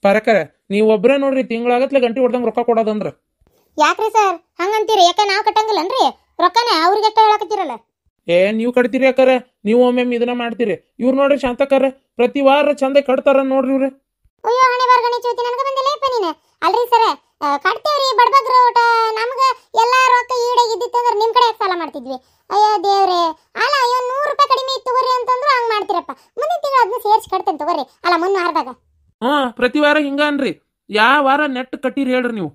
ಪರಕರ ನೀವು ಒಬ್ಬರೇ ನೋಡ್ರಿ ತಿಂಗಳಾಗತ್ಲೆ ಗಂಟೆ ಹೊಡ್ದಂಗೆ ರೊಕ್ಕ ಕೊಡೋದಂದ್ರ. ಯಾಕ್ರಿ ಸರ್ ಹಂಗಂತೀರಿ? ಯಾಕೆ ನಾವು ಕಟ್ಟಂಗಿಲ್ಲನ್ರಿ ರೊಕ್ಕನ ಅವ್ರಿಗೆ ಎಷ್ಟ ಹೇಳಕತ್ತೀರಲ್ಲ? ನೀವು ಕಟ್ತೀರಿ ಯಾಕಾರ, ನೀವು ಒಮ್ಮೆ ಇದನ್ನ ಮಾಡ್ತೀರಿ. ಇವ್ರು ನೋಡ್ರಿ ಶಾಂತಕಾರ ಪ್ರತಿ ವಾರ ಚಂದ ಕಟ್ತಾರ ನೋಡ್ರಿ ಇವ್ರೆ. ಅಯ್ಯೋ ಹಣೆ ಬರ್ಗಣಿ ಚೌತಿ ನನಗೆ ಬಂದಿಲ್ಲಪ್ಪ ನೀನು. ಅಲ್ರಿ ಸರ ಕಟ್ತೇವ್ರಿ ಬಡಬಗ್ರ ಊಟ ನಮ್ಗ ಎಲ್ಲಾ ರೊಕ್ಕ ಈಡಾಗಿದ್ದಿತ್ತಂದ್ರೆ ನಿಮ್ ಕಡೆ ಸಾಲ ಮಾಡ್ತಿದ್ವಿ. ಅಯ್ಯೋ ದೇವ್ರೆ, ಅಲ್ಲ ಅಯ್ಯೋ 100 ರೂಪಾಯಿ ಕಡಿಮೆ ಇತ್ತು ತಗೋರಿ ಅಂತಂದ್ರು ಹಂಗ್ ಮಾಡ್ತೀರಪ್ಪ. ಮುಂದಿನ ತಿಂಗಳು ಅದನ್ನ ಸೇರ್ಸಿ ಕಟ್ತೇನೆ ತಗೋರಿ. ಅಲ್ಲ ಮುನ್ನ ವಾರದಾಗ ಪ್ರತಿ ವಾರ ಹಿಂಗ ಅನ್ರಿ. ಯಾವ ವಾರ ನೆಟ್ ಕಟ್ಟಿರಿ ಹೇಳ್ರಿ ನೀವು.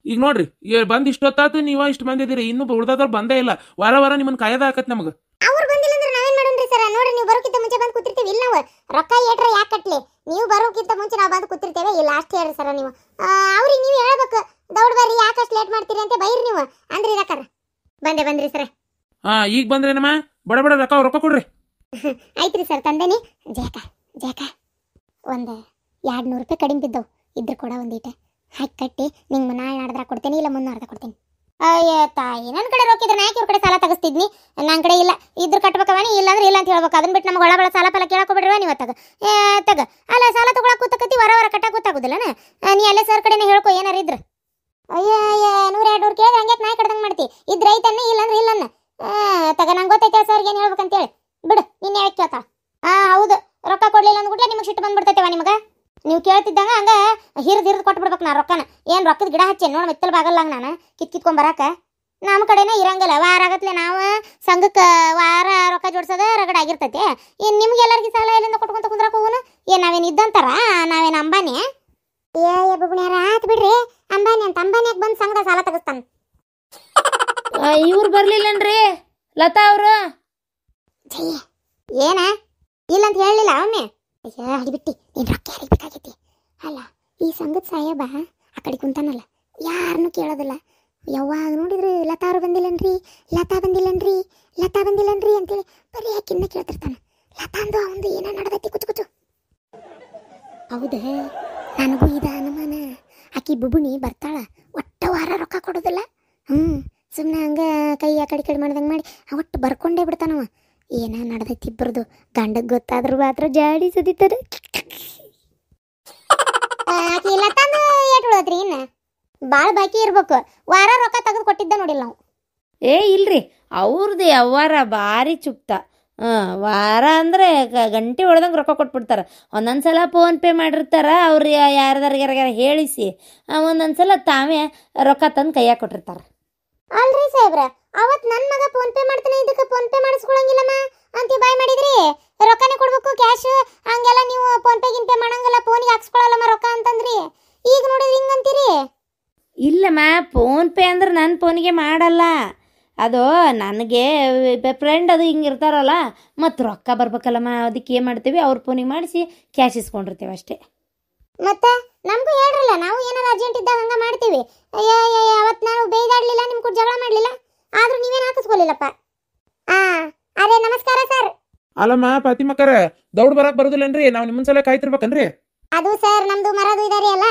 ಈಗ ನೋಡ್ರಿ ಬಂದ್ ಇಷ್ಟೊತ್ತಾತು ನೀವ ಇಷ್ಟು ಮಂದಿ ಇದೀರಿ, ಇನ್ನು ಉಳ್ದಾದ್ರ ಬಂದೇ ಇಲ್ಲ. ವಾರ ವಾರ ನಿಮ್ಮನ್ನ ಕಾಯದ ಆಕತ್ ನಮಗ. ಅವ್ರು ಬಂದಿಲ್ಲ ಅಂದ್ರೆ ನಾವೇನ್ ಮಾಡೋಣ್ರಿ ಸರ್? ನೋಡ್ರಿ ನೀವು ಬರೋಕ್ಕಿಂತ ಮುಂಚೆ ಬಂದು ಕೂತಿರ್ತೀವಿ. ಇಲ್ಲ ನಾವು ರೊಕ್ಕ ಏಟ್ರ ಯಾಕೆ ಕಟ್ಲಿ? ನೀವು ಬರೋಕ್ಕಿಂತ ಮುಂಚೆ ನಾವು ಬಂದು ಕೂತಿರ್ತೇವೆ. ಇಲ್ಲ ಅಷ್ಟೇ ಹೇಳ್ರಿ ಸರ್ ನೀವು. ಅವ್ರಿಗೆ ನೀವು ಹೇಳ್ಬೇಕು, ದೌಡ್ ಬರ್ರಿ ಯಾಕಷ್ಟು ಲೇಟ್ ಮಾಡ್ತೀರಿ ಅಂತ ಬೈರಿ ನೀವು ಅಂದ್ರಿ. ಇದಕ್ಕಾರ ಬಂದ್ರಿ ಸರ್. ಈಗ ಬಂದ್ರೇನಮ್ಮ ಬಡ ಬಡ ರೊಕ್ಕ ಕೊಡ್ರಿ. ಆಯ್ತ್ರಿ ಸರ್ ತಂದೇನಿ. ಜೇಕ ಒಂದು 200 ರೂಪಾಯಿ ಕಡಿಮೆ ಬಿದ್ದವು ಇದ್ರ ಕೂಡ ಒಂದೀಟ ಹಾಕಿ ಕಟ್ಟಿ ನಿಂಗೆ ನಾಳೆ ನಾಡ್ದಾಗ ಕೊಡ್ತೇನೆ, ಇಲ್ಲ ಮುನ್ನಾಡ್ದಾಗ ಕೊಡ್ತೀನಿ. ಅಯ್ಯ ತಾಯಿ, ನನ್ನ ಕಡೆ ರೊಕ್ಕ ಇದ್ರೆ ನಾಯಕ ಇವ್ರ ಕಡೆ ಸಾಲ ತಗಸ್ತಿದ್ನಿ. ನನ್ನ ಕಡೆ ಇಲ್ಲ, ಇದ್ರ ಕಟ್ಬೇಕವನಿ, ಇಲ್ಲಾಂದ್ರೆ ಇಲ್ಲ ಅಂತ ಹೇಳ್ಬೇಕು. ಅದನ್ನ ಬಿಟ್ಟು ನಮ್ಗೆ ಒಳಗಳ ಸಾಲ ಫಲ ಕೇಳಕೋಬಿಡ್ರಿ ನೀವು. ತಗ ಅಲ್ಲ ಸಾಲ ತಗೊಳಕ್ ಕೂತಕತಿ ವಾರ ವಾರ ಕಟ್ಟಾಕ ಗೊತ್ತಾಗುದಿಲ್ಲನ? ನೀ ಅಲ್ಲೇ ಸರ್ ಕಡೆನೇ ಹೇಳ್ಕೊ ಏನಾರ ಇದ್ರ. ಅಯ್ಯ 100-200 ಕೇಳಿದ್ರೆ ಹಂಗೆ ನಾಯಿ ಕಡ್ದಂಗೆ ಮಾಡ್ತಿ. ಇದ್ರ ಐತನ್ನ, ಇಲ್ಲಾಂದ್ರೆ ಇಲ್ಲನ್ನ. ತಗ ನಂಗೆ ಗೊತ್ತೈತೆ ಸರ್ಗೆ ಏನು ಹೇಳ್ಬೇಕಂತೇಳಿ ಬಿಡು. ನಿನ್ನೆ ಯಾಕೆ ಕೇಳ್ತಾ? ಹೌದು, ರೊಕ್ಕ ಕೊಡ್ಲಿಲ್ಲ ಅಂದ್ಬಿಟ್ಲೆ ನಿಮಗೆ ಸಿಟ್ಟು ಬಂದ್ಬಿಡ್ತೈತೆವ ನಿಮಗೆ. ನೀವು ಕೇಳ್ತಿದ್ದಂಗ ಹಂಗ ಹಿರಿದು ಕೊಟ್ಬಿಡ್ಬೇಕು ನಾ ರೊಕ್ಕನ. ಏನು ರೊಕ್ಕದ ಗಿಡ ಹಚ್ಚಿ ನೋಡಿ ಮೆತ್ತಲ್ ಬಾಗಲ್ಲ ನಾನು ಕಿತ್ಕೊಂಡ್ ಬರಾಕ. ನಮ್ಮ ಕಡೆನ ಇರಂಗಿಲ್ಲ. ವಾರ ಆಗತ್ಲೆ ನಾವು ಸಂಘಕ್ಕೆ ವಾರ ರೊಕ್ಕ ಜೋಡ್ಸೋದ ರಗಡ ಆಗಿರ್ತೈತೆ. ಏನು ನಿಮ್ಗೆಲ್ಲರಿಗೂ ಸಾಲ ಎಲ್ಲಿಂದ ಕೊಟ್ಕೊಂತ ಕುಂದ್ರಾಕ ಹೋಗುನು? ಏನು ನಾವೇನು ಇದ್ದಂತಾರ? ನಾವೇನು ಅಂಬಾನಿ? ಬುಗುಣ್ಯಾರ ಆತ್ ಬಿಡ್ರಿ. ಅಂಬಾನಿ ಅಂತ ಅಂಬಾನಿಯಾಗ ಬಂದು ಸಂಘದ ಸಾಲ ತಗಸ್ತಾನ. ಇವ್ರು ಬರ್ಲಿಲ್ಲನ್ರಿ ಲತಾ ಅವರು? ಏನ ಇಲ್ಲಂತ ಹೇಳಲಿಲ್ಲ ಒಮ್ಮೆ? ಅಡಿಬಿಟ್ಟಿ ನೀನು ರೊಕ್ಕ ಯಾರಿಗೆ ಬೇಕಾಗೈತಿ? ಅಲ್ಲ ಈ ಸಂಘದ ಸಾಹೇಬ ಆ ಕಡೆ ಕುಂತಾನಲ್ಲ, ಯಾರನ್ನೂ ಕೇಳೋದಿಲ್ಲ. ಯಾವಾಗ ನೋಡಿದ್ರು ಲತಾ ಅವ್ರು ಬಂದಿಲ್ಲನ್ರಿ, ಲತಾ ಬಂದಿಲ್ಲನ್ರಿ, ಲತಾ ಬಂದಿಲ್ಲನ್ರಿ ಅಂತೇಳಿ ಬರೀ ಯಾಕಿನ್ನ ಕೇಳ್ತಿರ್ತಾನೆ. ಲತಾ ಅಂದು ಅವಂದು ಏನೋ ನಡೆದೈತಿ ಕುಚು. ಹೌದ, ನನಗೂ ಇದ ಅನುಮಾನ. ಆಕಿ ಬುಬುಣಿ ಬರ್ತಾಳ, ಒಟ್ಟ ವಾರ ರೊಕ್ಕ ಕೊಡೋದಿಲ್ಲ. ಸುಮ್ಮನೆ ಹಂಗೆ ಕೈ ಆ ಕಡೆ ಮಾಡ್ದಂಗೆ ಮಾಡಿ ಒಟ್ಟು ಬರ್ಕೊಂಡೇ ಬಿಡ್ತಾನವ. ಏನ ನಡೆದೈತಿ ಇಬ್ಬರದು. ಗಂಡಗೆ ಗೊತ್ತಾದ್ರೂ ಮಾತ್ರ ಜಾಡಿ ಸುದಿತಾರೆ. ಆಕಿ ಲತಾಂದು ಏಟ್ ಉಳದ್ರಿ? ಇನ್ನು ಭಾಳ ಬಾಕಿ ಇರ್ಬೇಕು. ವಾರ ರೊಕ್ಕ ತೆಗೆದು ಕೊಟ್ಟಿದ್ದ ನೋಡಿಲ್ಲ ನಾವು. ಇಲ್ರಿ, ಅವ್ರದ್ದು ಯಾವಾರ ಭಾರಿ ಚುಕ್ತ. ವಾರ ಅಂದರೆ ಗಂಟೆ ಹೊಡೆದಂಗೆ ರೊಕ್ಕ ಕೊಟ್ಬಿಡ್ತಾರೆ. ಒಂದೊಂದ್ಸಲ ಫೋನ್ ಪೇ ಮಾಡಿರ್ತಾರ ಅವ್ರು ಯಾರ್ದಾರ ಹೇಳಿಸಿ. ಒಂದೊಂದ್ಸಲ ತಾವೇ ರೊಕ್ಕ ತಂದು ಕೈಯಾಗ ಕೊಟ್ಟಿರ್ತಾರೆ. ಅಲ್ರಿ ಸಾಹೇಬ್ರ, ಅವತ್ತು ನನ್ನ ಮಗ ಫೋನ್ ಪೇ ಮಾಡ್ತಾನೆ, ಇದಕ್ಕೆ ಫೋನ್ ಪೇ ಮಾಡಿಸ್ಕೊಳಂಗಿಲ್ಲಮ್ಮ ಅಂತ ಬಾಯ್ ಮಾಡಿದ್ರಿ. ರೊಕ್ಕನೇ ಕೊಡ್ಬೇಕು ಕ್ಯಾಶ್, ಹಂಗೆಲ್ಲ ನೀವು ಫೋನ್ ಪೇ ಗಿನ್ ಪೇ ಮಾಡಂಗಿಲ್ಲ, ಫೋನಿಗೆ ಹಾಕ್ಸ್ಕೊಳಲ್ಲಮ್ಮ ರೊಕ್ಕ ಅಂತಂದ್ರಿ. ಈಗ ನೋಡಿದ್ರೆ ಹಿಂಗಂತೀರಿ. ಇಲ್ಲಮ್ಮ, ಫೋನ್ ಪೇ ಅಂದ್ರೆ ನನ್ನ ಫೋನಿಗೆ ಮಾಡಲ್ಲ. ಅದು ನನಗೆ ಫ್ರೆಂಡ್ ಅದು ಹಿಂಗೆ ಇರ್ತಾರಲ್ಲ, ಮತ್ತು ರೊಕ್ಕ ಬರ್ಬೇಕಲ್ಲಮ್ಮ, ಅದಕ್ಕೆ ಏನು ಮಾಡ್ತೀವಿ ಅವ್ರ ಫೋನಿಗೆ ಮಾಡಿಸಿ ಕ್ಯಾಶ್ ಇಸ್ಕೊಂಡಿರ್ತೀವಿ ಅಷ್ಟೇ. ಮತ್ತೆ ನಮಗೂ ಹೇಳ್ರಲ್ಲ, ನಾವು ಏನಾರು ಅರ್ಜೆಂಟ್ ಇದ್ದಾಗ ಹಂಗೆ ಮಾಡ್ತೀವಿ. ಅವತ್ತು ನಾವು ಬೇಯ್ದಾಡ್ಲಿಲ್ಲ, ನಿಮ್ಮ ಕೂಡ ಜಗಳ ಮಾಡಲಿಲ್ಲ, ಆದ್ರೂ ನೀವೇನು ಹಾಕಿಸ್ಕೊಲಿಲ್ಲಪ್ಪ. ಅದೇ ನಮಸ್ಕಾರ ಸರ್. ಅಲ್ಲಮ್ಮ ಫಾತಿಮಕ್ಕರ ದೌಡ್ ಬರಕ್ ಬರೋದಿಲ್ಲನ್ರಿ? ನಾವು ನಿಮ್ಮನ್ ಸಲ ಕಾಯ್ತಿರ್ಬೇಕನ್ರಿ? ಅದು ಸರ್ ನಮ್ದು ಮರದು ಇದಾರೆ ಅಲ್ಲ,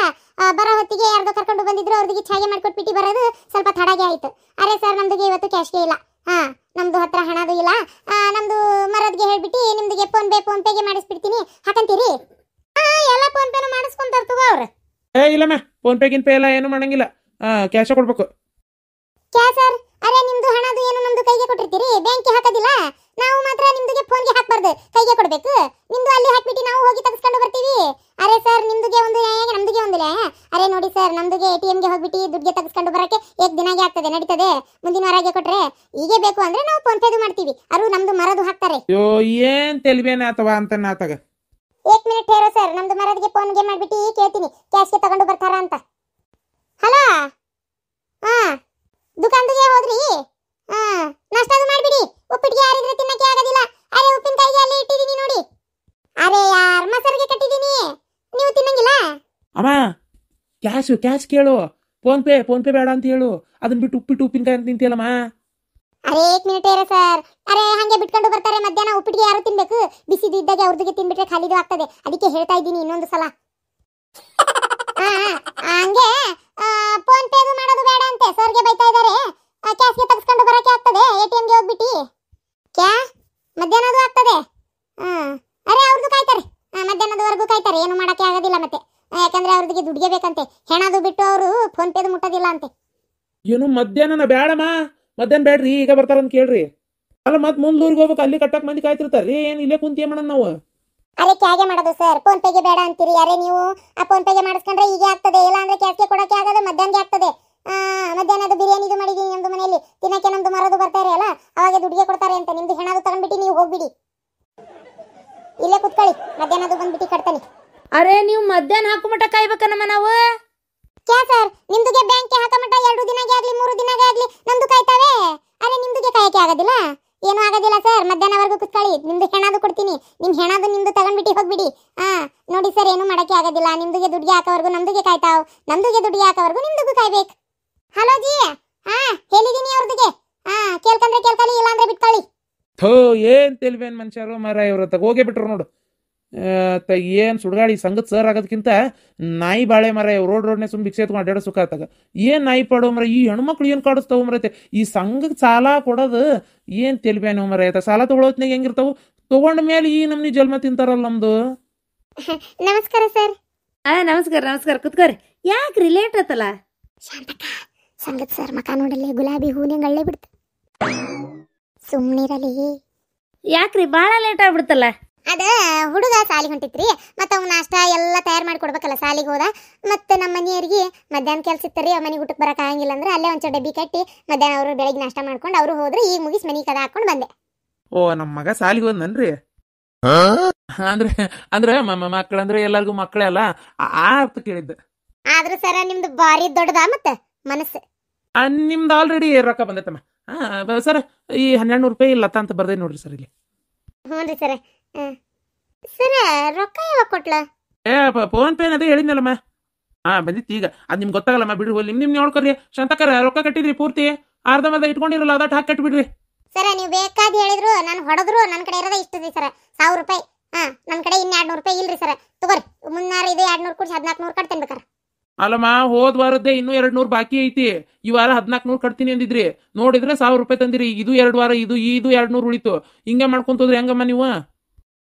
ಬರೋ ಹೊತ್ತಿಗೆ ಯಾರ್ದೋ ಕರ್ಕೊಂಡು ಬಂದಿದ್ರು, ಅವ್ರಿಗೆ ಛಾಯೆ ಮಾಡ್ಕೊಟ್ಬಿಟ್ಟು ಬರೋದು ಸ್ವಲ್ಪ ತಡಗೆ ಆಯ್ತು. ಅರೆ ಸರ್ ನಮ್ದುಗೆ ಇವತ್ತು ಕ್ಯಾಶ್ಗೆ ಇಲ್ಲ. ನಮ್ದು ಹತ್ರ ಹಣದು ಇಲ್ಲ. ನಮ್ದು ಮರದ್ಗೆ ಹೇಳ್ಬಿಟ್ಟು ನಿಮ್ದಿಗೆ ಫೋನ್ ಪೇಗೆ ಮಾಡಿಸ್ಬಿಡ್ತೀನಿ, ಹಾಕಂತೀರಿ? ಎಲ್ಲ ಫೋನ್ ಪೇನು ಮಾಡಿಸ್ಕೊಂತಾರ ತಗೋ ಅವ್ರು. ಇಲ್ಲಮ್ಮ, ಫೋನ್ ಪೇ ಗಿನ್ ಪೇ ಎಲ್ಲ ಏನು ಮಾಡಂಗಿಲ್ಲ, ಕ್ಯಾಶ ಕೊಡ್ಬೇಕು. ಕ್ಯಾ ಸರ್? ಅರೆ ನಿಮ್ದು ಹಣದು ಏನು ನಮ್ದು ಕೈಗೆ ಕೊಟ್ಟಿರ್ತೀರಿ, ಬ್ಯಾಂಕ್ಗೆ ಹಾಕೋದಿಲ್ಲ. ನಾವು ಮಾತ್ರ ನಿಮ್ದುಗೆ ಫೋನ್ಗೆ ಹಾಕ್ಬಾರ್ದು, ಕೈಗೆ ಕೊಡ್ಬೇಕು. ನಿಮ್ದು ಅಲ್ಲಿ ಹಾಕ್ಬಿಟ್ಟು ನಾವು ಹೋಗಿ ತೆಗೆಸ್ಕೊಂಡು ಬರ್ತೀವಿ. ಅರೆ ಸರ್ ನಿಮ್ದುಗೆ ಒಂದು ನ್ಯಾಯ, ನಮ್ದುಗೆ ಒಂದು ನ್ಯಾಯ. ಅರೆ ನೋಡಿ ಸರ್, ನಮ್ದುಗೆ ATMಗೆ ಹೋಗ್ಬಿಟ್ಟು ದುಡ್ಡಿಗೆ ತೆಗೆಸ್ಕೊಂಡು ಬರೋಕ್ಕೆ 1 ದಿನಾಗೆ ಆಗ್ತದೆ, ನಡೀತದೆ. ಮುಂದಿನ ವಾರಗೆ ಕೊಟ್ರೆ ಈಗೇ ಬೇಕು ಅಂದ್ರೆ ನಾವು ಫೋನ್ ಪೇದು ಮಾಡ್ತೀವಿ. ಅವರು ನಮ್ದು ಮರದು ಹಾಕ್ತಾರೆ. ಏನ್ ತೆಲಿಬೇನೆ ಅಥವಾ ಅಂತ ನಾತಾಗ 1 ಮಿನಿಟ್ ಹೇರೋ ಸರ್, ನಮ್ದು ಮರದಿಗೆ ಫೋನ್ಗೆ ಮಾಡ್ಬಿಟ್ಟು ಕೇಳ್ತೀನಿ ಕ್ಯಾಶ್ಗೆ ತಗೊಂಡು ಬರ್ತಾರ ಅಂತ. ಹಲೋ, ದುಕಾನ್ದಿಗೆ ಹೋದ್ರಿ? ನಾಷ್ಟಾದು ಮಾಡ್ಬಿಡಿ. ಉಪ್ಪಿಟ್ಟಿಗೆ ಯಾರಿದ್ರೆ ತಿನ್ನಕ್ಕೆ ಆಗೋದಿಲ್ಲ. ಅರೆ ಉಪ್ಪಿನಕಾಯಿಗೆ ಅಲ್ಲಿ ಇಟ್ಟಿದ್ದೀನಿ ನೋಡಿ. ಅರೆ ಯಾರ್ ಮಸರಿಗೆ ಕಟ್ಟಿದ್ದೀನಿ, ನೀವು ತಿನ್ನಂಗಿಲ್ಲ? ಅಮ್ಮ ಕ್ಯಾಶ್ ಕೇಳು, ಫೋನ್ ಪೇ ಬೇಡ ಅಂತ ಹೇಳು. ಅದನ್ನ ಬಿಟ್ಟು ಉಪ್ಪಿನಕಾಯಿ ಅಂತ ನಿಂತಿಯಲ್ಲಮ್ಮ. ಅರೆ 1 ಮಿನಿಟ್ ಇರ ಸರ್. ಅರೆ ಹಂಗೆ ಬಿಟ್ಕೊಂಡು ಬರ್ತಾರೆ. ಮಧ್ಯಾಹ್ನ ಉಪ್ಪಿಟ್ಟಿಗೆ ಯಾರು ತಿನ್ಬೇಕು? ಬಿಸಿದು ಇದ್ದಾಗ ಅವ್ರದಿಗೆ ತಿನ್ಬಿಟ್ರೆ ಖಾಲಿದು ಆಗ್ತದೆ. ಅದಕ್ಕೆ ಹೇಳ್ತಾ ಇದ್ದೀನಿ ಇನ್ನೊಂದು ಸಲ. ಹಂಗೆ ಫೋನ್ ಪೇ ಮಾಡೋದು ಬೇಡ ಅಂತೆ ಸರ್ಗೆ ಬೈತಾ ಇದ್ದಾರೆ. ಕ್ಯಾಶ್ಗೆ ತೆಗೆಸ್ಕೊಂಡು ಬರಕ್ಕೆ ಆಗ್ತದೆ, ATMಗೆ ಹೋಗ್ಬಿಟ್ಟು. ಮಧ್ಯಾಹ್ನದು ಆಗ್ತದೆ. ಅರೆ ಅವ್ರದ್ದು ಕಾಯ್ತಾರೆ, ಮಧ್ಯಾಹ್ನದವರೆಗೂ ಕಾಯ್ತಾರೆ, ಏನು ಮಾಡಕ್ಕೆ ಆಗೋದಿಲ್ಲ. ಮತ್ತೆ ಯಾಕಂದ್ರೆ ಅವ್ರಿಗೆ ದುಡ್ಡಿಗೆ ಬೇಕಂತೆ, ಹೆಣದು ಬಿಟ್ಟು ಅವರು ಫೋನ್ ಪೇದು ಮುಟ್ಟೋದಿಲ್ಲ ಅಂತೆ. ಏನು ಮಧ್ಯಾಹ್ನ ಬೇಡಮ್ಮ, ಮಧ್ಯಾಹ್ನ ಬೇಡ್ರಿ, ಈಗ ಬರ್ತಾರಂತ ಕೇಳ್ರಿ. ಅಲ್ಲ ಮತ್ ಮುಂದೂರಿಗೆ ಹೋಗ್ಬೇಕು, ಅಲ್ಲಿ ಕಟ್ಟಕ್ ಮಂದಿ ಕಾಯ್ತಿರ್ತಾರ್ರಿ, ಏನ್ ಇಲ್ಲೇ ಕುಂತಿ ಮಾಡೋಣ ನಾವು? ಅದೇ ಕ್ಯಾಗೆ ಮಾಡೋದು ಸರ್, ಫೋನ್ ಪೇಗೆ ಬೇಡ ಅಂತೀರಿ. ಯಾರೇ ನೀವು ಆ ಫೋನ್ ಪೇಗೆ ಮಾಡಿಸ್ಕೊಂಡ್ರೆ ಹೀಗೆ ಆಗ್ತದೆ, ಇಲ್ಲ ಅಂದ್ರೆ ಕ್ಯಾಶ್ಗೆ ಕೊಡೋಕೆ ಆಗೋದು ಮಧ್ಯಾಹ್ನಗೆ ಆಗ್ತದೆ. ಮಧ್ಯಾಹ್ನದ ಬಿರಿಯಾನಿದು ಮಾಡಿದೀನಿ ನಮ್ದು ಮನೆಯಲ್ಲಿ, ತಿನ್ನಕ್ಕೆ ನಮ್ದು ಮರೋದು ಬರ್ತಾರೆ ಅಲ್ಲ, ಅವಾಗ ದುಡ್ಡಿಗೆ ಕೊಡ್ತಾರೆ ಅಂತ. ನಿಮ್ದು ಹೆಣದು ತಗೊಂಡ್ಬಿಟ್ಟು ನೀವು ಹೋಗ್ಬಿಡಿ, ಇಲ್ಲೇ ಕುತ್ಕೊಳ್ಳಿ, ಮಧ್ಯಾಹ್ನದು ಬಂದ್ಬಿಟ್ಟು ಕಟ್ತಾನೆ. ಅರೆ ನೀವು ಮಧ್ಯಾಹ್ನ ಹಾಕುಮಟ ಕಾಯ್ಬೇಕನ್ನಮ್ಮ ನಾವು. ಕ್ಯಾ ಸರ್, ನಿಮ್ದುಗೆ ಬ್ಯಾಂಕ್ಗೆ ಹಾಕಮಟ 2 ದಿನಗೆ ಆಗ್ಲಿ 3 ದಿನಗೆ ಆಗ್ಲಿ ನಮ್ದು ಕಾಯ್ತಾವೆ. ಅರೆ ನಿಮ್ದುಗೆ ಕಾಯಕ್ಕೆ ಆಗೋದಿಲ್ಲ, ಏನು ಆಗೋದಿಲ್ಲ ಸರ್. ಮಧ್ಯಾಹ್ನವರೆಗೂ ಕುತ್ಕೊಳ್ಳಿ, ನಿಮ್ದು ಹೆಣದು ಕೊಡ್ತೀನಿ. ನಿಮ್ ಹೆಣದು ನಿಮ್ದು ತಗೊಂಡ್ಬಿಟ್ಟು ಹೋಗ್ಬಿಡಿ. ನೋಡಿ ಸರ್, ಏನು ಮಾಡಕ್ಕೆ ಆಗೋದಿಲ್ಲ. ನಿಮ್ದುಗೆ ದುಡ್ಡಿಗೆ ಹಾಕೋವರೆಗೂ ನಮ್ದುಗೆ ಕಾಯ್ತಾವ್, ನಮ್ದುಗೆ ದುಡ್ಡಿಗೆ ಹಾಕೋವರೆಗೂ ನಿಮ್ದುಗೂ ಕಾಯ್ಬೇಕು. ಹಲೋ ಜಿ, ಹೇಳಿದೀನಿ ಅವ್ರದಿಗೆ. ಕೇಳ್ಕಂದ್ರೆ ಕೇಳ್ಕೊಳ್ಳಿ, ಇಲ್ಲ ಅಂದ್ರೆ ಬಿಟ್ಕೊಳ್ಳಿ. ಥೋ ಏನ್ ತೆಲ್ವೇನ್ ಮನುಷ್ಯರು ಮರ ಇವ್ರ ಹೋಗೇ ಬಿಟ್ರು ನೋಡು. ಏನ್ ಸುಡ್ಗಾಡಿ ಸಂಗತ್ ಸರ್ ಆಗೋದಕ್ಕಿಂತ ನಾಯಿ ಬಾಳೆ ಮರ ರೋಡ್ನೆ ಸುಮ್ ಭಿಕ್ಷೆ ಎತ್ಕೊಂಡು ಅಡ್ಡಾಡೋ ಸುಖ ಆತಾಗ. ಏನ್ ನಾಯಿ ಪಾಡೋ ಮರ, ಈ ಹೆಣ್ಮಕ್ಳು ಏನ್ ಕಾಡಿಸ್ತಾವ ಮರೈತೆ. ಈ ಸಂಘಕ್ಕೆ ಸಾಲ ಕೊಡೋದು ಏನ್ ತೆಲ್ಬೇನು ಮರ ಐತೆ. ಸಾಲ ತಗೊಳೋತ್ನಾಗ ಹೆಂಗಿರ್ತಾವು, ತಗೊಂಡ ಮೇಲೆ ಈ ನಮ್ನಿ ಜನ್ಮ ತಿಂತಾರಲ್ಲ ನಮ್ದು. ನಮಸ್ಕಾರ ಸರ್. ನಮಸ್ಕಾರ ನಮಸ್ಕಾರ, ಕುತ್ಕೋರಿ. ಯಾಕ್ರಿ ಲೇಟ್ ಆತಲ್ಲ? ಶಾಂತಕ್ಕ, ಸಂಗತ್ ಸರ್ ಮಕ ನೋಡಲ್ಲಿ ಗುಲಾಬಿ ಹೂವಿನ ಗಳ್ಳೆ ಬಿಡ್ತ. ಸುಮ್ನಿರಲಿ. ಯಾಕ್ರಿ ಭಾಳ ಲೇಟ್ ಆಗ್ಬಿಡ್ತಲ್ಲ? ಅದ ಹುಡುಗ ಸಾಲಿಗೆ ಹೊಂಟಿತ್ರಿ, ಮತ್ತ ಅವ್ನ ನಾಷ್ಟ ಎಲ್ಲ ತಯಾರು ಮಾಡಿ ಕೊಡ್ಬೇಕಲ್ಲ ಸಾಲಿಗೆ ಹೋದ. ಮತ್ತೆ ನಮ್ಮ ಮನೆಯವರಿಗೆ ಮಧ್ಯಾಹ್ನ ಕೆಲ್ಸ ಇತ್ತರಿ, ಮನೆಗೆ ಊಟಕ್ಕೆ ಬರಕ್ ಆಗಂಗಿಲ್ಲ ಅಂದ್ರೆ ಅಲ್ಲೇ ಒಂಚೂರು ಡಬ್ಬಿ ಕಟ್ಟಿ ಮಧ್ಯಾಹ್ನ ಅವರು ಬೆಳಗ್ಗೆ ನಾಷ್ಟ ಮಾಡ್ಕೊಂಡು ಅವರು ಹೋದ್ರೆ ಈಗ ಮುಗಿಸ್ ಮನೆ ಕದ ಹಾಕೊಂಡು ಬಂದೆ. ಓ ನಮ್ಮ ಮಗ ಸಾಲಿಗೆ ಹೋದ್ನನ್ರಿ? ಅಂದ್ರೆ ಅಂದ್ರೆ ಮಕ್ಕಳಂದ್ರೆ ಎಲ್ಲರಿಗೂ ಮಕ್ಕಳೇ ಅಲ್ಲ, ಆ ಅರ್ಥ ಕೇಳಿದ್ದೆ. ಆದ್ರೂ ಸರ ನಿಮ್ದು ಬಾರಿ ದೊಡ್ಡದ ಮತ್ತೆ ಮನಸ್ಸು. ನಿಮ್ದು ಆಲ್ರೆಡಿ ರೊಕ್ಕ ಬಂದೈತಮ್ಮ. ಸರ್ ಈ 1200 ರೂಪಾಯಿ ಲತಾ ಅಂತ ಬರ್ದೆ ನೋಡ್ರಿ ಸರ್ ಇಲ್ಲಿ. ಹ್ಞೂ ರೀ ಸರ. ಸರ ರೊಕ್ಕ ಯಾವಾಗ ಕೊಟ್ಲ? ಫೋನ್ ಪೇ ಅದೇ ಹೇಳಿದ್ನಲ್ಲಮ್ಮ. ಬಂದಿತ್ತು ಈಗ. ಅದು ನಿಮ್ಗೆ ಗೊತ್ತಾಗಲ್ಲಮ್ಮ, ಬಿಡ್ರಿ ಹೋಗಿ ನಿಮ್ ನೋಡ್ಕೊರಿ. ಶಾಂತಕರ ರೊಕ್ಕ ಕಟ್ಟಿದ್ರಿ ಪೂರ್ತಿ, ಅರ್ಧ ಇಟ್ಕೊಂಡಿರಲ್ಲ ಅದಾಟ್ ಹಾಕಿ ಕಟ್ಬಿಡ್ರಿ. ಸರ ನೀವು ಬೇಕಾದ್ ಹೇಳಿದ್ರು, ನಾನು ಹೊಡೆದ್ರು ನನ್ನ ಕಡೆ ಇರೋದ ಇಷ್ಟದಿ ಸರ, 1000 ರೂಪಾಯಿ. ನನ್ನ ಕಡೆ ಇನ್ನು 200 ರೂಪಾಯಿ ಇಲ್ರಿ ಸರ. ತಗೋರಿ, ಮುನ್ನಾರ ಇದು 200 ಕೂಡಿ 1400 ಕಟ್ತೇನೆ ಬೇಕಾರೆ. ಅಲ್ಲಮ್ಮ, ಹೋದ್ ವಾರದ್ದೇ ಇನ್ನೂ 200 ಬಾಕಿ ಐತಿ. ಈ ವಾರ 1400 ಕಟ್ತೀನಿ ಅಂದಿದ್ರಿ, ನೋಡಿದ್ರೆ 1000 ರೂಪಾಯಿ ತಂದಿರಿ. ಇದು 2 ವಾರ, ಇದು 200 ಉಳಿತು. ಹಿಂಗೆ ಮಾಡ್ಕೊಂತೋದ್ರಿ ಹೆಂಗಮ್ಮ ನೀವು?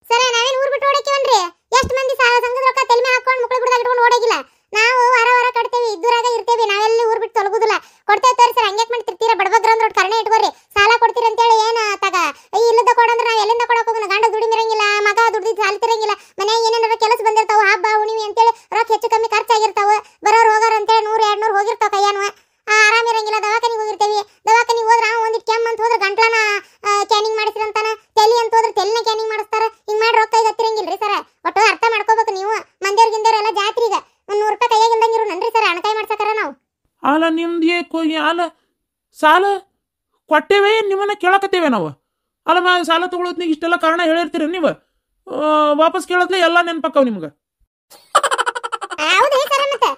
ಸರ ನಾವೇನು ಊರ್ ಬಿಟ್ಟು ಓಡಾಕಿವನ್ರಿ? ಎಷ್ಟು ಮಂದಿ ಸಂಘದ ರೊಕ್ಕ ತೆಲ್ಮೆ ಹಾಕೊಂಡು ಮಕ್ಕಳು ಬಿಡದಾಗ ಇಟ್ಕೊಂಡು ಓಡಾಗಿಲ್ಲ. ನಾವು ವಾರ ಕಟ್ತೇವಿ, ಇದ್ದೂರಾಗ ಇರ್ತೇವಿ, ನಾವೆಲ್ಲಿ ಊರ್ ಬಿಟ್ಟು ತೊಲಗುದಿಲ್ಲ. ಕೊಡ್ತೇವೆ ತೋರಿ ಸರ್, ಹಂಗ್ಯಾಕ್ ಮಾಡ್ತಿರ್ತೀರ? ಬಡಬಗ್ರ ಅಂದ್ರೆ ಕರ್ಣೆ ಇಟ್ಕೋರಿ. ಸಾಲ ಕೊಡ್ತೀರಿ ಅಂತೇಳಿ ಏನು ತಗ ಇಲ್ಲದ ಕೊಡಂದ್ರೆ ನಾವು ಎಲ್ಲಿಂದ ಕೊಡಕ್ ಹೋಗೋಣ? ಗಂಡ ದುಡಿಮಿರಂಗಿಲ್ಲ, ಮಗ ದುಡ್ದಿದ್ದು ಸಾಲ್ತಿರಂಗಿಲ್ಲ, ಮನ್ಯಾಗ ಏನೇನಾರ ಕೆಲಸ ಬಂದಿರ್ತಾವ, ಹಬ್ಬ ಹುಣಿವಿ ಅಂತೇಳಿ ರೊಕ್ಕ ಹೆಚ್ಚು ಕಮ್ಮಿ ಖರ್ಚಾಗಿರ್ತಾವ. ಬರೋರು ಹೋಗೋರು ಅಂತೇಳಿ 100-200 ಹೋಗಿರ್ತಾವ ಕೈಯಾನು. ಆರಾಮಿರಂಗಿಲ್ಲ, ದವಾಖಾನಿಗೆ ಹೋಗಿರ್ತೀವಿ. ದವಾಖಾನಿಗೆ ಹೋದ್ರೆ ಒಂದಿಟ್ಟು ಕೆಮ್ಮ ಅಂತ ಹೋದ್ರೆ ಗಂಟ್ಲನ ಕ್ಯಾನಿಂಗ್ ಮಾಡಿಸಿರಂತಾನ, ತೆಲಿ ಅಂತ ಹೋದ್ರೆ ತೆಲಿನ ಕ್ಯಾನಿಂಗ್ ಮಾಡಿಸ್ತಾರ. ಹಿಂಗ್ ಮಾಡಿ ರೊಕ್ಕ ಈಗ ಹತ್ತಿರಂಗಿಲ್ರಿ ಸರ. ಒಟ್ಟು ಅರ್ಥ ಮಾಡ್ಕೋಬೇಕು ನೀವು. ಮಂದಿಯವ್ರಿಗಿಂದವ್ರೆಲ್ಲ ಜಾತ್ರಿಗ 100 ರೂಪಾಯಿ ಕೈಯಾಗ ಇಲ್ದಂಗಿರು ನನ್ರಿ ಸರ್, ಹಣಕಾಯಿ ಮಾಡ್ಸಕ್ಕಾರ ನಾವು. ಅಲ್ಲ ನಿಮ್ದು ಅಲ್ಲ ಸಾಲ ಕೊಟ್ಟೇವೆ, ನಿಮ್ಮನ್ನ ಕೇಳಕತ್ತೇವೆ ನಾವು. ಅಲ್ಲಮ್ಮ, ಸಾಲ ತಗೊಳೋದ್ನಾಗ ಇಷ್ಟೆಲ್ಲ ಕಾರಣ ಹೇಳಿರ್ತೀರ ನೀವು, ವಾಪಸ್ ಕೇಳತ್ಲೆ ಎಲ್ಲ ನೆನ್ಪಕ್ಕಾವ್ ನಿಮ್ಗೆ. ಹೌದ್ರಿ ಸರ. ಮತ್ತೆ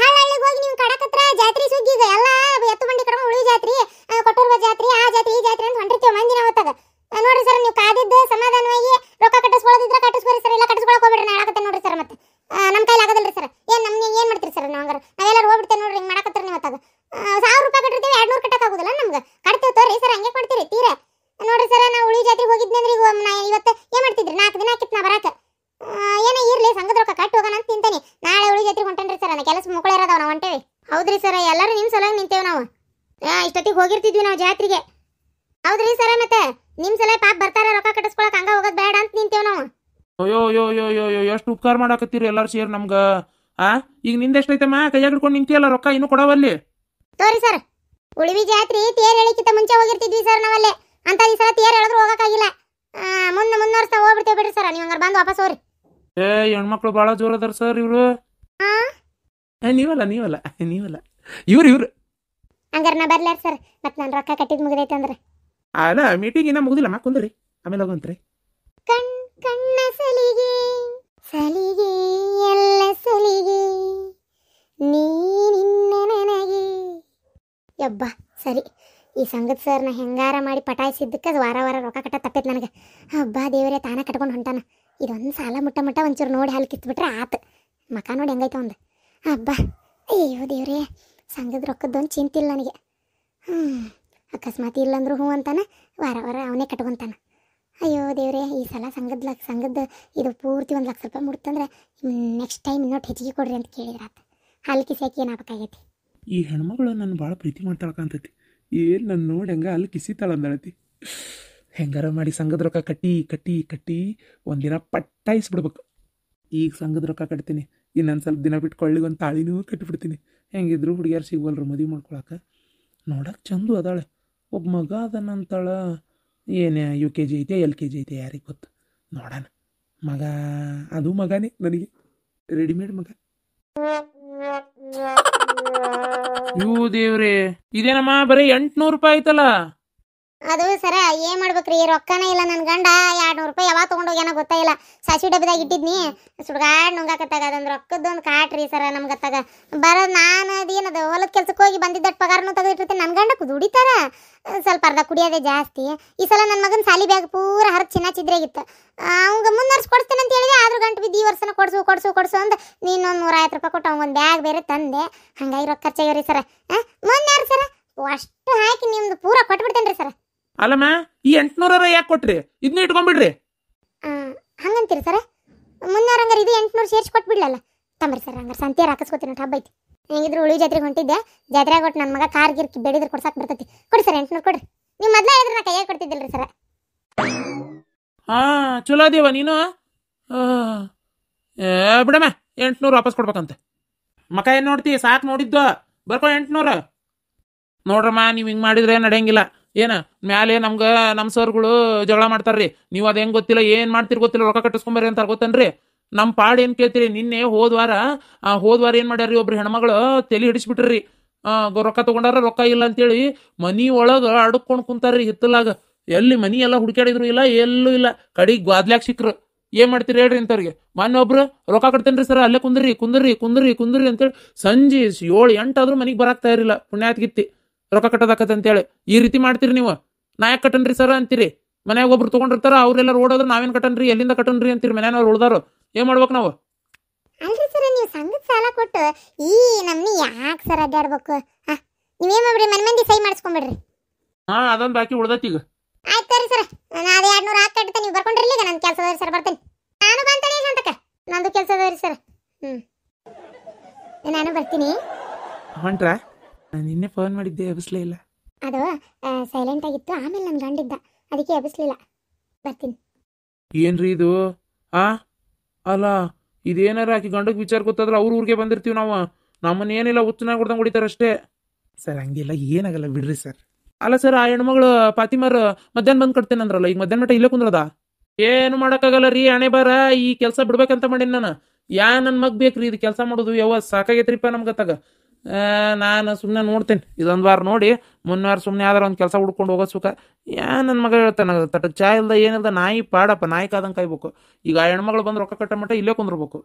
ಹಳ್ಳಿಗೆ ಹೋಗಿ ನೀವು ಕಡಕತ್ರ ಜಾತ್ರೆ ಸುಗ್ಗಿಗೆ ಎಲ್ಲ ಎತ್ತು ಬಂಡಿ ಕಡೆ ಉಳಿ ಜಾತ್ರಿ, ಕೊಟ್ಟೂರ್ವ ಜಾತ್ರಿ, ಆ ಜಾತ್ರಿ ಈ ಜಾತ್ರಿ ಅಂತ ಹೊಂಟಿರ್ತೀವಿ ಮಂದಿನ ಹೊತ್ತಾಗ. ನೋಡ್ರಿ ಸರ್, ನೀವು ಕಾದಿದ್ದು ಸಮಾಧಾನವಾಗಿ ರೊಕ್ಕ ಕಟ್ಟಿಸ್ಕೊಳ್ಳೋದಿದ್ರೆ ಕಟ್ಟಿಸ್ಕೊರಿ ಸರ್, ಇಲ್ಲ ಕಟ್ಟಿಸ್ಕೊಳಕ್ ಹೋಗ್ಬಿಡ್ರಿ. ನಾ ಹೇಳಕತ್ತೆ ನೋಡ್ರಿ ಸರ್. ಮತ್ತೆ ನಮ್ಮ ಕೈಲಿ ಆಗೋದಿಲ್ರಿ ಸರ್. ಏನ್ ಮಾಡ್ತೀರಿ ಸರ್? ನಾವು ಹಂಗಾರ ನಾವೆಲ್ಲರೂ ಹೋಗ್ಬಿಡ್ತೇವೆ ನೋಡ್ರಿ. ಹಿಂಗೆ ಮಾಡಕತ್ತರ ನೀವು ಹೊತ್ತಾಗ 1000 ರೂಪಾಯಿ ಕಟ್ಟಿರ್ತೀವಿ, 200 ಕಟ್ಟಕ್ ಆಗುದಿಲ್ಲ ನಮ್ಗೆ. ಕಟ್ತೇವೆ ತೋರಿ ಸರ್, ಹಂಗೆ ಮಾಡ್ತೀರಿ ತೀರ. ನೋಡ್ರಿ ಸರ್, ನಾವು ಉಳಿ ಜಾತ್ರೆಗೆ ಹೋಗಿದ್ನಿ ಅಂದ್ರೆ ಇವತ್ತು ಏನ್ ಮಾಡ್ತಿದ್ರಿ? 4 ದಿನ ಆಕಿತ್ ನಾ ಬರಾಕ. ಏನೋ ಇರ್ಲಿ, ಸಂಘದ ರೊಕ್ಕ ಕಟ್ಟಿ ಹೋಗೋಣ ಅಂತ ನಿಂತೇನಿ. ನಾಳೆ ಉಳಿ ಜಾತ್ರೆಗೆ ಹೊಂಟೇನ್ರಿ ಸರ್, ನಾ ಕೆಲಸ ಮುಕ್ಕಳ ಇರೋದವ, ನಾವು ಹೊಂಟೇವಿ. ಹೌದ್ರಿ ಸರ್, ಎಲ್ಲರೂ ನಿಮ್ ಸಲುವಾಗಿ ನಿಂತೇವೆ ನಾವು. ಇಷ್ಟೊತ್ತಿಗೆ ಹೋಗಿರ್ತಿದ್ವಿ ನಾವು ಜಾತ್ರೆಗೆ. ಹೌದ್ರಿ ಸರ. ಮತ್ತೆ ನಿಮ್ ಸಲ ಪಾಪ ಬರ್ತಾರೆ, ರೊಕ್ಕ ಕಟ್ಟಿಸ್ಕೊಳಕ್ ಹಂಗ ಹೋಗೋದ್ ಬೇಡ ಅಂತ ನಿಂತೇವ್ ನಾವು. ಅಯ್ಯೋ ಎಷ್ಟು ಉಪಕಾರ ಮಾಡಾಕತ್ತೀರಿ ಎಲ್ಲಾರು ಸೇರಿ ನಮ್ಗ. ಈಗ ನಿಂದೆಷ್ಟೈತಮ್ಮ? ಕೈಯಾಗ ಹಿಡ್ಕೊಂಡು ನಿಂತಿಯಲ್ಲ, ರೊಕ್ಕ ಇನ್ನೂ ಕೊಡವಲ್ಲಿ. ತೋರಿ ಸರ್, ಉಳಿವಿ ಜಾತ್ರಿ ತೇರ್ ಹೇಳಿಕ್ಕಿಂತ ಮುಂಚೆ ಹೋಗಿರ್ತಿದ್ವಿ ಸರ್ ನಾವಲ್ಲೇ. ಅಂತ ಈ ಸಲ ತೇರ್ ಹೇಳಿದ್ರು ಹೋಗಕ್ಕಾಗಿಲ್ಲ. ಮುಂದುವರ್ಸ್ತಾ ಹೋಗ್ಬಿಡ್ತೇವೆ ಬಿಡ್ರಿ ಸರ್. ನೀವು ಹಂಗಾರ ಬಂದು ವಾಪಸ್ ಹೋಗ್ರಿ. ಹೆಣ್ಮಕ್ಳು ಬಾಳ ಜೋರ್ ಅದಾರ ಸರ್ ಇವ್ರು. ನೀವಲ್ಲ ಇವ್ರು ಹಂಗಾರ ನಾ ಬರ್ಲಾರ ಸರ್. ಮತ್ ನಾನು ರೊಕ್ಕ ಕಟ್ಟಿದ್ ಮುಗಿದೈತೆ ಅಂದ್ರೆ. ಅಲ್ಲ, ಮೀಟಿಂಗ್ ಇನ್ನ ಮುಗುದಿಲ್ಲ, ಕುಂದ್ರಿ, ಆಮೇಲೆ ಹೋಗಂತ್ರಿ. ಕಣ್ಣ ಸಲಿಗೆ ಸಲಿಗೆ ಎಲ್ಲ ಸಲಿಗೆ ನೀನಿನ್ನ ನನಗೆ. ಯಬ್ಬ ಸರಿ, ಈ ಸಂಗತ್ ಸರ್ನ ಹೆಂಗಾರ ಮಾಡಿ ಪಟಾಯಿಸಿದ್ದಕ್ಕೆ ವಾರ ರೊಕ್ಕ ಕಟ್ಟ ತಪ್ಪೈತೆ ನನಗೆ. ಹಬ್ಬ ದೇವರೇ, ತಾನ ಕಟ್ಕೊಂಡು ಹೊಂಟಾನ. ಇದೊಂದು ಸಾಲ ಮುಟ್ಟ ಒಂಚೂರು ನೋಡಿ ಹಾಲು ಕಿತ್ಬಿಟ್ರೆ ಆತು. ಮಕ ನೋಡಿ ಹೆಂಗೈತ ಒಂದು. ಹಬ್ಬ, ಅಯ್ಯೋ ದೇವ್ರೇ, ಸಂಘದ ರೊಕ್ಕದ್ದೊಂದು ಚಿಂತಿಲ್ಲ ನನಗೆ. ಅಕಸ್ಮಾತ್ ಇಲ್ಲಂದ್ರು ಹ್ಞೂ ಅಂತಾನೆ, ವಾರ ಅವನೇ ಕಟ್ಕೊಂತಾನ. ಅಯ್ಯೋ ದೇವ್ರೆ, ಈ ಸಲ ಸಂಘದ ಇದು ಪೂರ್ತಿ 1,00,000 ರೂಪಾಯಿ ಮುಡ್ತಂದ್ರೆ ನೆಕ್ಸ್ಟ್ ಟೈಮ್ ಇನ್ನೊಟ್ಟು ಹೆಚ್ಚಿಗೆ ಕೊಡ್ರಿ ಅಂತ ಕೇಳಿದ್ರಾತ. ಹಾಲು ಕಿಸಿಯಾಕಿ ಏನಾಗಬೇಕಾಗೈತಿ. ಈ ಹೆಣ್ಮಗಳು ನನ್ನ ಭಾಳ ಪ್ರೀತಿ ಮಾಡ್ತಾಳಕಂತೈತಿ. ಏನು ನನ್ನ ನೋಡಿ ಹಂಗೆ ಅಲ್ಲಿ ಕಿಸಿತಾಳ ಅಂದಳತಿ. ಹೆಂಗಾರ ಮಾಡಿ ಸಂಘದ ರೊಕ್ಕ ಕಟ್ಟಿ ಕಟ್ಟಿ ಕಟ್ಟಿ ಒಂದಿನ ಪಟ್ಟಾಯಿಸ್ಬಿಡ್ಬೇಕು. ಈಗ ಸಂಘದ ರೊಕ್ಕ ಕಟ್ತೀನಿ, ಇನ್ನೊಂದು ಸ್ವಲ್ಪ ದಿನ ಬಿಟ್ಟು ಕೊಳ್ಳಿಗೊಂದು ತಾಳಿನೂ ಕಟ್ಟಿಬಿಡ್ತೀನಿ. ಹೆಂಗಿದ್ರು ಹುಡುಗಿಯಾರು ಸಿಗ್ವಲ್ರು ಮದುವೆ ಮಾಡ್ಕೊಳಕ್ಕೆ. ನೋಡಕ್ಕೆ ಚಂದು ಅದಾಳೆ. ಒಬ್ಬ ಮಗ ಅದನ್ನಂತಾಳ. ಏನು UKG ಐತೆ LKG ಐತೆ ಯಾರಿಗೆ ಗೊತ್ತು. ನೋಡೋಣ. ಮಗ ಅದು ಮಗನೇ ನನಗೆ, ರೆಡಿಮೇಡ್ ಮಗ. ಇವು ದೇವ್ರೆ, ಇದೇನಮ್ಮ ಬರೀ 800 ರೂಪಾಯಿ ಆಯ್ತಲ್ಲ. ಅದು ಸರ ಏನ್ ಮಾಡ್ಬೇಕ್ರಿ, ರೊಕ್ಕನೇ ಇಲ್ಲ. ನನ್ನ ಗಂಡ 200 ರೂಪಾಯಿ ಯಾವಾಗ ತೊಗೊಂಡೋಗ್ಯಾನ ಗೊತ್ತಾಗಿಲ್ಲ. ಸಾಸಿವೆ ಡಬ್ಬದಾಗ ಇಟ್ಟಿದ್ನಿ, ಸುಡ್ಗಾಡ್ ನುಂಗಾಕತ್ತಾಗ. ಅದೊಂದು ರೊಕ್ಕದೊಂದು ಕಾಟ್ರಿ ಸರ ನಮ್ಗತ್ತಾಗ. ಬರೋದು ನಾನು ಅದೇನದು ಹೊಲದ ಕೆಲ್ಸಕ್ಕೆ ಹೋಗಿ ಬಂದಿದ್ದಟ್ಟು ಪಗಾರನೂ ತೆಗೆದಿಟ್ಟಿರ್ತೀನಿ. ನನ್ನ ಗಂಡ ದುಡಿತಾರ, ಸ್ವಲ್ಪ ಅರ್ಧ ಕುಡಿಯೋದೇ ಜಾಸ್ತಿ. ಈ ಸಲ ನನ್ನ ಮಗನ ಸಾಲಿ ಬ್ಯಾಗ್ ಪೂರ ಹರಿದು ಚಿನ್ನ ಚಿದ್ರಾಗಿತ್ತು. ಅವಂಗ ಮುಂದರ್ಸಿ ಕೊಡ್ತೇನೆ ಅಂತ ಹೇಳಿದೆ. ಆದ್ರೂ ಗಂಟು ಬಿದ್ದು ಈ ವರ್ಷನ ಕೊಡ್ಸು ಅಂದ ನೀನೊಂದು 150 ರೂಪಾಯಿ ಕೊಟ್ಟು ಅವಂಗೊಂದು ಬ್ಯಾಗ್ ಬೇರೆ ತಂದೆ. ಹಂಗಾಗಿ ರೊಕ್ಕ ಖರ್ಚಾಗ್ಯಾವ್ರಿ ಸರ. ಮೊನ್ನೆ ಯಾರು ಸರ ಅಷ್ಟು ಹಾಕಿ ನಿಮ್ದು ಪೂರ ಕೊಟ್ಬಿಡ್ತೇನೆ ರೀ ಸರ. ಅಲ್ಲಮ್ಮ, ಈ 800 ಯಾಕೆ ಕೊಟ್ರಿ? ಇದನ್ನ ಇಟ್ಕೊಂಡ್ಬಿಡ್ರಿ. ಹಂಗಂತೀರಿ ಸರ? ಮುನ್ನೂರು ಹಂಗಾರೆ ಇದು 800 ಸೇರ್ಸಿ ಕೊಟ್ಬಿಡ್ಲಲ್ಲ. ತಂಬ್ರಿ ಸರ್, ಹಂಗಾರೆ ಸಂತೆಯಾರು ಹಾಕಿಸ್ಕೊತೀನಿ. ಹಬ್ಬ ಐತಿ. ಹೆಂಗಿದ್ರು ಉಳಿ ಜಾತ್ರೆಗೆ ಹೊಂಟಿದ್ದೆ. ಜಾತ್ರೆಗೆ ಕೊಟ್ಟು ನನ್ನ ಮಗ ಕಾರ್ ಗಿರ್ಕಿ ಬೆಡಿದ್ರೆ ಕೊಡ್ಸಕ್ಕೆ ಬರ್ತೈತಿ. ಕೊಡಿ ಸರ್ 800 ಕೊಡ್ರಿ. ನೀವು ಮೊದಲೇ ಹೇಳಿದ್ರೆ ನಾ ಕೈಯಾಗ ಕೊಡ್ತಿದ್ದಿಲ್ರಿ ಸರ. ಚಲೋ ಅದೇವ ನೀನು. ಬಿಡಮ್ಮ, 800 ವಾಪಸ್ ಕೊಡ್ಬೇಕಂತೆ. ಮಕ ಏನು ನೋಡ್ತಿ? ಸಾಕು ನೋಡಿದ್ದು. ಬರ್ಕೊ 800. ನೋಡ್ರಮ್ಮ, ನೀವು ಹಿಂಗೆ ಮಾಡಿದ್ರೆ ನಡೆಯಂಗಿಲ್ಲ. ಏನ ಮ್ಯಾಲೆ ನಮ್ಗೆ ನಮ್ಮ ಸರ್ಗಳು ಜಗಳ ಮಾಡ್ತಾರ್ರಿ. ನೀವು ಅದು ಹೆಂಗೆ ಗೊತ್ತಿಲ್ಲ, ಏನು ಮಾಡ್ತೀರಿ ಗೊತ್ತಿಲ್ಲ, ರೊಕ್ಕ ಕಟ್ಟಿಸ್ಕೊಂಬರ್ರಿ ಅಂತ ಗೊತ್ತನ್ರಿ. ನಮ್ಮ ಪಾಡು ಏನು ಕೇಳ್ತೀರಿ? ನಿನ್ನೆ ಹೋದ್ವಾರ ಏನು ಮಾಡ್ಯಾರ್ರಿ, ಒಬ್ರು ಹೆಣ್ಮಗಳು ತಲೆ ಹಿಡಿಸ್ಬಿಟ್ರಿ. ರೊಕ್ಕ ತೊಗೊಂಡಾರ, ರೊಕ್ಕ ಇಲ್ಲ ಅಂತೇಳಿ ಮನಿ ಒಳಗೆ ಅಡ್ಕೊಂಡು ಕುಂತಾರ್ರಿ ಹಿತ್ತಲಾಗ. ಎಲ್ಲಿ ಮನಿ ಎಲ್ಲ ಹುಡುಕ್ಯಾಡಿದ್ರು ಇಲ್ಲ, ಎಲ್ಲೂ ಇಲ್ಲ. ಕಡೆಗೆ ಗ್ವಾದ್ಲ್ಯಾಗ ಸಿಕ್ರು. ಏನು ಮಾಡ್ತೀರಿ ಹೇಳ್ರಿ ಇಂಥವ್ರಿಗೆ? ಮೊನ್ನೆ ಒಬ್ರು ರೊಕ್ಕ ಕಟ್ತೇನ್ರಿ ಸರ್, ಅಲ್ಲೇ ಕುಂದ್ರಿ ಅಂತೇಳಿ ಸಂಜೆ 7-8 ಆದ್ರೂ ಮನೆಗೆ ಬರಾಕ್ತಾ ಇರಲಿಲ್ಲ. ಪುಣ್ಯಾತ್ಗಿತ್ತಿ ರೊಕ್ಕ ಕಟ್ಟೋದಾಕತ್ತೆ ಅಂತೇಳಿ. ಈ ರೀತಿ ಮಾಡ್ತೀರಿ ನೀವು. ನಾ ಯಾಕೆ ಕಟ್ಟನ್ರಿ ಸರ್ ಅಂತೀರಿ? ಮನ್ಯಾಗ ಒಬ್ರು ತೊಗೊಂಡಿರ್ತಾರ, ಅವ್ರೆಲ್ಲರೂ ಓಡೋದ್ರು, ನಾವೇನು ಕಟ್ಟನ್ರಿ, ಎಲ್ಲಿಂದ ಕಟ್ಟನ್ರಿ ಅಂತೀರಿ. ಮನೆಯವ್ರು ಉಳ್ದಾರು ಏನು ಮಾಡ್ಬೇಕು ನಾವು? ಅಲ್ರಿ ಸರ್, ನೀವು ಸಂಘದ ಸಾಲ ಕೊಟ್ಟು ಈ ನಮ್ನಿ ಯಾಕೆ ಸರ್ ಅಡ್ಡಾಡ್ಬೇಕು? ನೀವೇನು ಮಾಡ್ರಿ, ಮಂದಿ ಸಹಿ ಮಾಡಿಸ್ಕೊಂಬಿಡ್ರಿ. ಅದೊಂದು ಬಾಕಿ ಉಳ್ದೈತಿ ಈಗ. ಆಯ್ತು ರೀ ಸರ್, ನಾನು ಅದು 200 ಹಾಕಿ ಕಟ್ತೇನೆ. ನೀವು ಬರ್ಕೊಂಡ್ರಿ. ಈಗ ನನ್ನ ಕೆಲಸ ಅದಾವ್ರಿ ಸರ್, ಬರ್ತೇನೆ. ನಾನು ಬಂತೇನೆ ಅಂತಕ, ನಂದು ಕೆಲಸ ಅದಾವ್ರಿ ಸರ್. ನಾನು ಬರ್ತೀನಿ. ಹೊಂಟ್ರಾ? ನಾನು ನಿನ್ನೆ ಫೋನ್ ಮಾಡಿದ್ದೆ, ಎಬ್ಬಿಸ್ಲೇ ಇಲ್ಲ. ಅದು ಸೈಲೆಂಟ್ ಆಗಿತ್ತು. ಆಮೇಲೆ ನನ್ನ ಗಂಡಿದ್ದ, ಅದಕ್ಕೆ ಎಬ್ಬಿಸ್ಲಿಲ್ಲ. ಬರ್ತೀನಿ. ಏನ್ರಿ ಇದು? ಅಲ್ಲ, ಇದೇನಾರ ಆಕಿ ಗಂಡಗೆ ವಿಚಾರ ಗೊತ್ತಾದ್ರೆ ಅವ್ರ ಊರಿಗೆ ಬಂದಿರ್ತೀವಿ ನಾವು. ನಮ್ಮನ್ನೇನಿಲ್ಲ ಹುಚ್ಚನಾಗ ಹೊಡ್ದಂಗೆ ಹೊಡಿತಾರೆ ಅಷ್ಟೇ. ಸರ್ ಹಂಗಿಲ್ಲ, ಏನಾಗಲ್ಲ ಬಿಡ್ರಿ ಸರ್. ಅಲ್ಲ ಸರ್, ಆ ಹೆಣ್ಮಗಳು ಫಾತಿಮಾರ್ ಮಧ್ಯಾಹ್ನ ಬಂದು ಕಟ್ತೇನೆ ಅಂದ್ರಲ್ಲ, ಈಗ ಮಧ್ಯಾಹ್ನ ಮಟ್ಟ ಇಲ್ಲೇ ಕುಂದ್ರದ? ಏನು ಮಾಡೋಕ್ಕಾಗಲ್ಲ ರೀ, ಹಣೆ ಬಾರ. ಈ ಕೆಲಸ ಬಿಡ್ಬೇಕಂತ ಮಾಡೀನಿ ನಾನು. ನನ್ನ ಮಗ ಬೇಕ್ರಿ ಇದು ಕೆಲಸ ಮಾಡೋದು. ಸಾಕಾಗೈತ್ರಿಪ್ಪ ನಮ್ಗತ್ತಾಗ. ನಾನು ಸುಮ್ಮನೆ ನೋಡ್ತೇನೆ, ಇದೊಂದು ವಾರ ನೋಡಿ ಮುನ್ವಾರ ಸುಮ್ಮನೆ ಯಾವ್ದಾರ ಒಂದು ಕೆಲಸ ಹುಡ್ಕೊಂಡು ಹೋಗೋ ಸುಖ. ನನ್ನ ಮಗ ಹೇಳ್ತಾನೆ, ತಟ್ಟಕ್ಕೆ ಚಾ ಇಲ್ದ ಏನಿಲ್ದ ನಾಯಿ ಪಾಡಪ್ಪ, ನಾಯಿ ಕಾದಂಗೆ ಕಾಯ್ಬೇಕು. ಈಗ ಆ ಹೆಣ್ಮಗಳು ಬಂದು ರೊಕ್ಕ ಕಟ್ಟ ಮಟ್ಟ ಇಲ್ಲೇ ಕುಂದ್ರಬೇಕು.